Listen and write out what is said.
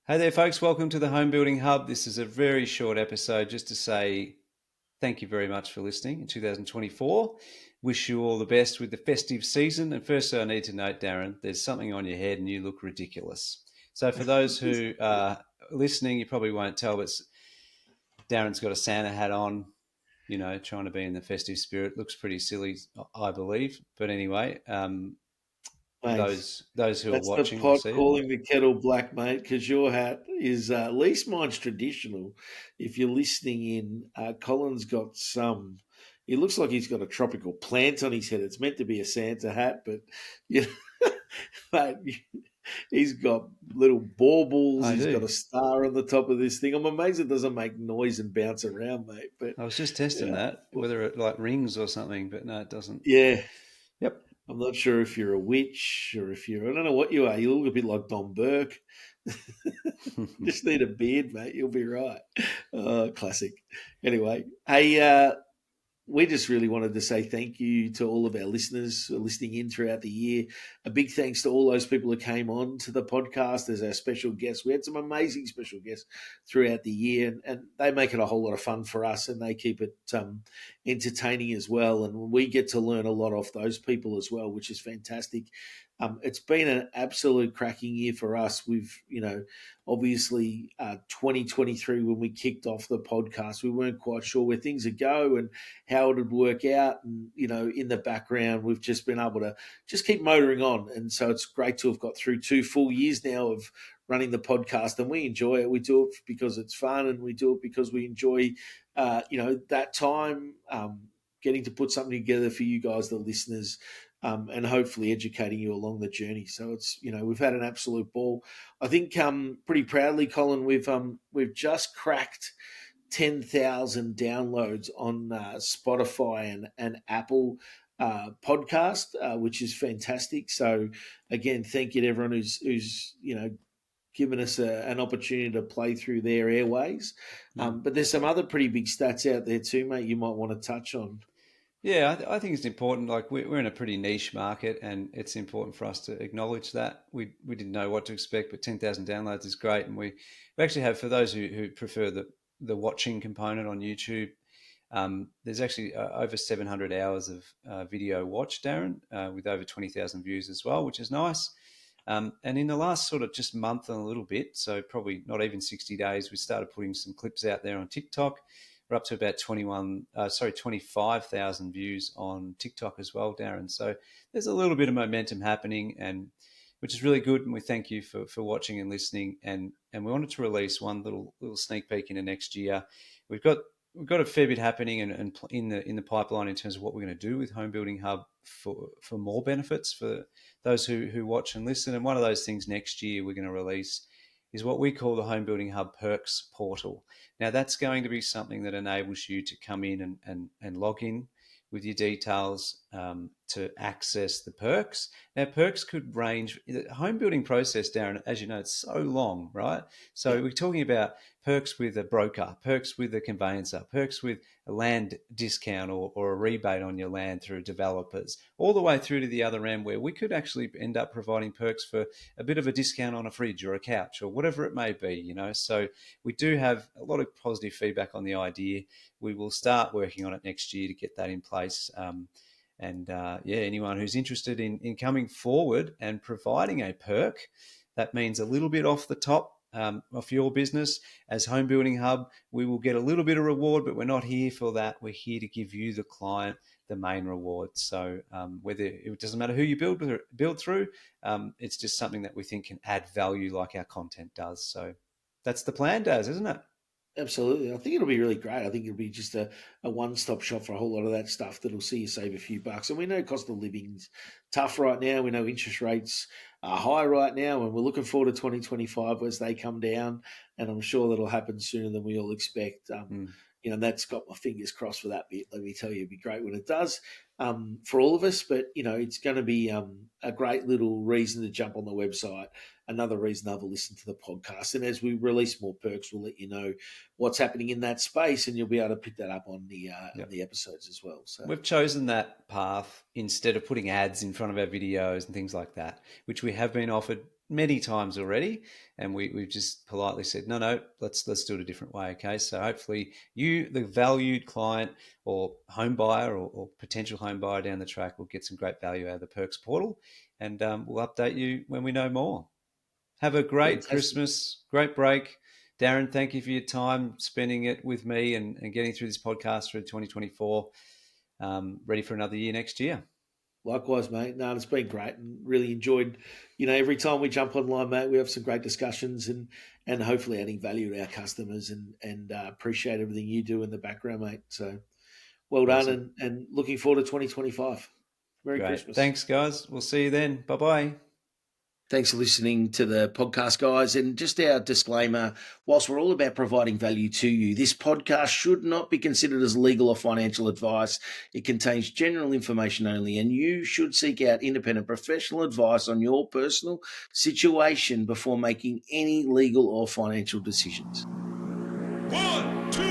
Hey there, folks. Welcome to the Home Building Hub. This is a very short episode just to say thank you very much for listening in 2024. Wish you all the best with the festive season. And first, I need to note, Darren, there's something on your head and you look ridiculous. So, for those who are listening, you probably won't tell, but Darren's got a Santa hat on, trying to be in the festive spirit. Looks pretty silly, I believe. But anyway, Mate, those who are that's the watching will pot see it. calling the kettle black, mate, because your hat is, at least mine's traditional. If you're listening in, Colin's got it looks like he's got a tropical plant on his head. It's meant to be a Santa hat, but, you mate, he's got little baubles. I He's got do. a star on the top of this thing. I'm amazed it doesn't make noise and bounce around, mate. But, I was just testing yeah, that, well, whether it like rings or something, but no, it doesn't. yeah. Yep. I'm not sure if you're a witch or if I don't know what you are. You look a bit like Don Burke. Just need a beard, mate. You'll be right. Classic. Anyway, hey, we just really wanted to say thank you to all of our listeners who are listening in throughout the year. A big thanks to all those people who came on to the podcast as our special guests. We had some amazing special guests throughout the year, and they make it a whole lot of fun for us, and they keep it entertaining as well. And we get to learn a lot off those people as well, which is fantastic. It's been an absolute cracking year for us. Obviously, 2023, when we kicked off the podcast, we weren't quite sure where things would go and how it would work out. And, in the background, we've just been able to just keep motoring on. And so it's great to have got through 2 full years now of running the podcast, and we enjoy it. We do it because it's fun, and we do it because we enjoy, that time, getting to put something together for you guys, the listeners, and hopefully educating you along the journey. So we've had an absolute ball. I think pretty proudly, Colin, we've just cracked 10,000 downloads on Spotify and Apple podcast, which is fantastic. So again, thank you to everyone who's given us an opportunity to play through their airways. Mm. But there's some other pretty big stats out there too, mate. You might want to touch on. Yeah, I think it's important. Like we're in a pretty niche market, and it's important for us to acknowledge that. We didn't know what to expect, but 10,000 downloads is great, and we actually have, for those who prefer the watching component on YouTube. There's actually over 700 hours of video watched, Darren, with over 20,000 views as well, which is nice. And in the last sort of just month and a little bit, so probably not even 60 days, we started putting some clips out there on TikTok. We're up to about 25,000 views on TikTok as well, Darren. So there's a little bit of momentum happening, and which is really good. And we thank you for watching and listening. And we wanted to release one little sneak peek into next year. We've got we've got a fair bit happening and in the pipeline in terms of what we're going to do with Home Building Hub for more benefits for those who watch and listen. And one of those things next year we're going to release is what we call the Home Building Hub Perks portal. Now that's going to be something that enables you to come in and log in with your details to access the perks. Now, perks could range. The home building process, Darren, as you know, it's so long, right? Yeah. So we're talking about perks with a broker, perks with a conveyancer, perks with a land discount or a rebate on your land through developers, all the way through to the other end where we could actually end up providing perks for a bit of a discount on a fridge or a couch or whatever it may be. So we do have a lot of positive feedback on the idea. We will start working on it next year to get that in place. And anyone who's interested in coming forward and providing a perk, that means a little bit off the top of your business. As Home Building Hub, we will get a little bit of reward, but we're not here for that. We're here to give you, the client, the main reward. So whether it doesn't matter who you build through, it's just something that we think can add value, like our content does. So that's the plan, Daz, isn't it? Absolutely. I think it'll be really great. I think it'll be just a one stop shop for a whole lot of that stuff that'll see you save a few bucks. And we know cost of living's tough right now. We know interest rates are high right now, and we're looking forward to 2025 as they come down. And I'm sure that'll happen sooner than we all expect. Mm. That's got my fingers crossed for that bit. Let me tell you, it'd be great when it does for all of us. But, it's going to be a great little reason to jump on the website, another reason to have a listen to the podcast. And as we release more perks, we'll let you know what's happening in that space, and you'll be able to pick that up on Yep. the episodes as well. So We've chosen that path instead of putting ads in front of our videos and things like that, which we have been offered many times already, and we've just politely said no, let's do it a different way. Okay, so hopefully you, the valued client or home buyer or potential home buyer down the track, will get some great value out of the Perks portal, and we'll update you when we know more. Have a great Fantastic. Christmas, great break. Darren, thank you for your time spending it with me and getting through this podcast through 2024. Ready for another year next year. Likewise, mate. No, it's been great and really enjoyed. Every time we jump online, mate, we have some great discussions and hopefully adding value to our customers and appreciate everything you do in the background, mate. So well done Awesome. and looking forward to 2025. Merry Great. Christmas. Thanks, guys. We'll see you then. Bye-bye. Thanks for listening to the podcast, guys. And just our disclaimer, whilst we're all about providing value to you, this podcast should not be considered as legal or financial advice. It contains general information only, and you should seek out independent professional advice on your personal situation before making any legal or financial decisions. 1, 2,